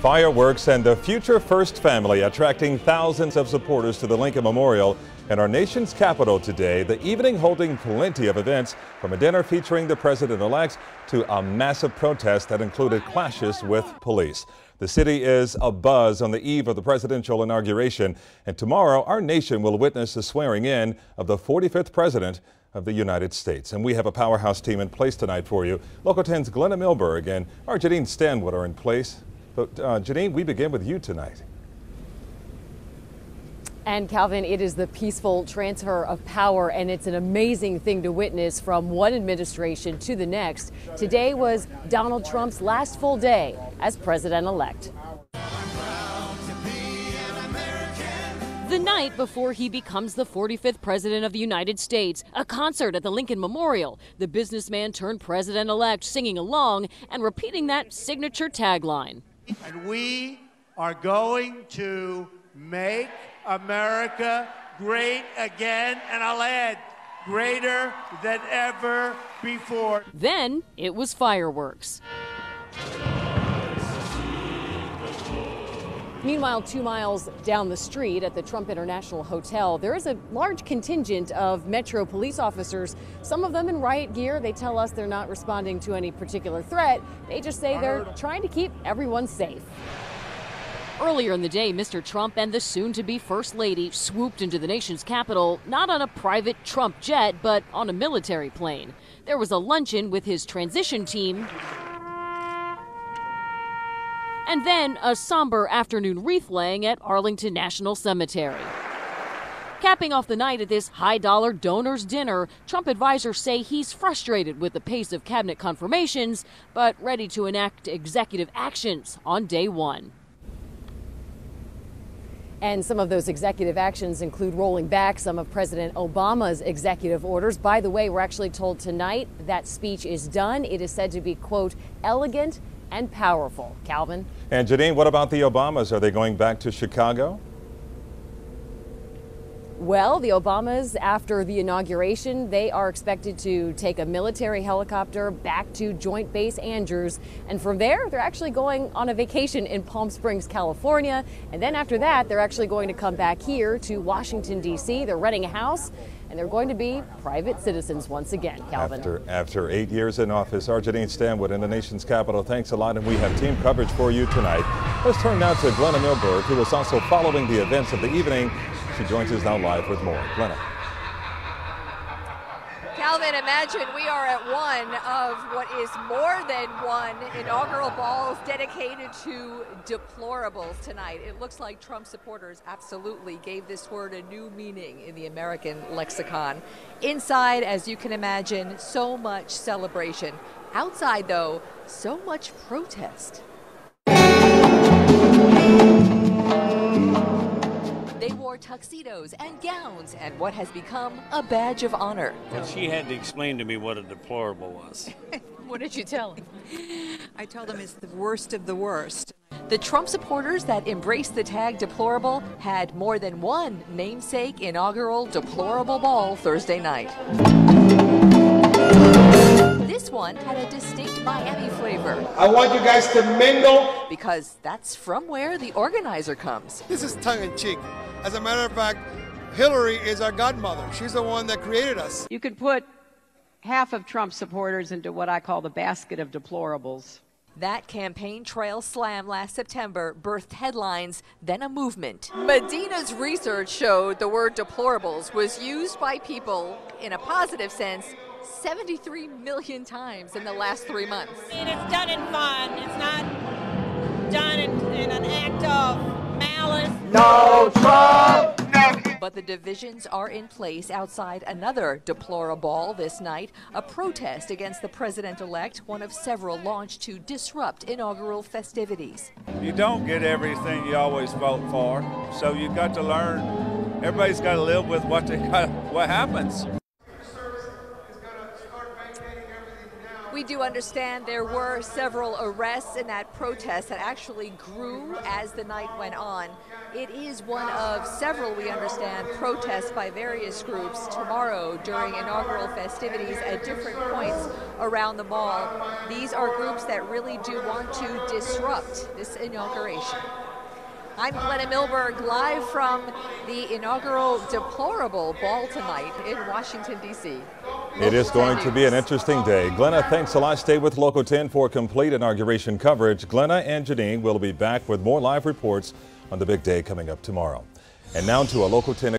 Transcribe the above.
Fireworks and the Future First family attracting thousands of supporters to the Lincoln Memorial in our nation's capital today. The evening holding plenty of events, from a dinner featuring the president-elect to a massive protest that included clashes with police. The city is abuzz on the eve of the presidential inauguration, and tomorrow our nation will witness the swearing in of the 45th president of the United States. And we have a powerhouse team in place tonight for you. Local 10's Glenna Milberg and our Janine Stanwood are in place. But Janine, we begin with you tonight. And Calvin, it is the peaceful transfer of power, and it's an amazing thing to witness from one administration to the next. Today was Donald Trump's last full day as president-elect. The night before he becomes the 45th president of the United States, a concert at the Lincoln Memorial. The businessman turned president-elect singing along and repeating that signature tagline. And we are going to make America great again, and I'll add, greater than ever before. Then it was fireworks. Meanwhile, 2 miles down the street at the Trump International Hotel, there is a large contingent of Metro police officers, some of them in riot gear. They tell us they're not responding to any particular threat. They just say they're trying to keep everyone safe. Earlier in the day, Mr. Trump and the soon-to-be First Lady swooped into the nation's capital, not on a private Trump jet, but on a military plane. There was a luncheon with his transition team, and then a somber afternoon wreath-laying at Arlington National Cemetery. Capping off the night at this high-dollar donors' dinner, Trump advisors say he's frustrated with the pace of cabinet confirmations, but ready to enact executive actions on day one. And some of those executive actions include rolling back some of President Obama's executive orders. By the way, we're actually told tonight that speech is done. It is said to be, quote, elegant and powerful. Calvin? And Janine, what about the Obamas? Are they going back to Chicago? Well, the Obamas, after the inauguration, they are expected to take a military helicopter back to Joint Base Andrews. And from there, they're actually going on a vacation in Palm Springs, California. And then after that, they're actually going to come back here to Washington, D.C. They're renting a house, and they're going to be private citizens once again. Calvin? After 8 years in office, our Janine Stanwood in the nation's capital. Thanks a lot, and we have team coverage for you tonight. Let's turn now to Glenna Milberg, who is also following the events of the evening. She joins us now live with more. Glenna. Calvin, imagine we are at one of what is more than one inaugural balls dedicated to deplorables tonight. It looks like Trump supporters absolutely gave this word a new meaning in the American lexicon. Inside, as you can imagine, so much celebration. Outside, though, so much protest. They wore tuxedos and gowns and what has become a badge of honor. Well, she had to explain to me what a deplorable was. What did you tell him? I told him it's the worst of the worst. The Trump supporters that embraced the tag deplorable had more than one namesake inaugural deplorable ball Thursday night. This one had a distinct Miami flavor. I want you guys to mingle. Because that's from where the organizer comes. This is tongue-in-cheek. As a matter of fact, Hillary is our godmother. She's the one that created us. You could put half of Trump supporters into what I call the basket of deplorables. That campaign trail slam last September birthed headlines, then a movement. Medina's research showed the word deplorables was used by people, in a positive sense, 73 million times in the last 3 months. And it's done in fun. It's not done in an act of malice. No Trump! No. But the divisions are in place outside another deplorable this night, a protest against the president-elect, one of several launched to disrupt inaugural festivities. You don't get everything you always vote for, so you've got to learn. Everybody's got to live with what happens. We do understand there were several arrests in that protest that actually grew as the night went on. It is one of several, we understand, protests by various groups tomorrow during inaugural festivities at different points around the mall. These are groups that really do want to disrupt this inauguration. I'm Glenna Milberg, live from the inaugural deplorable ball tonight in Washington, D.C. It is going to be an interesting day. Glenna, thanks a lot. Stay with Local 10 for complete inauguration coverage. Glenna and Janine will be back with more live reports on the big day coming up tomorrow. And now to a Local 10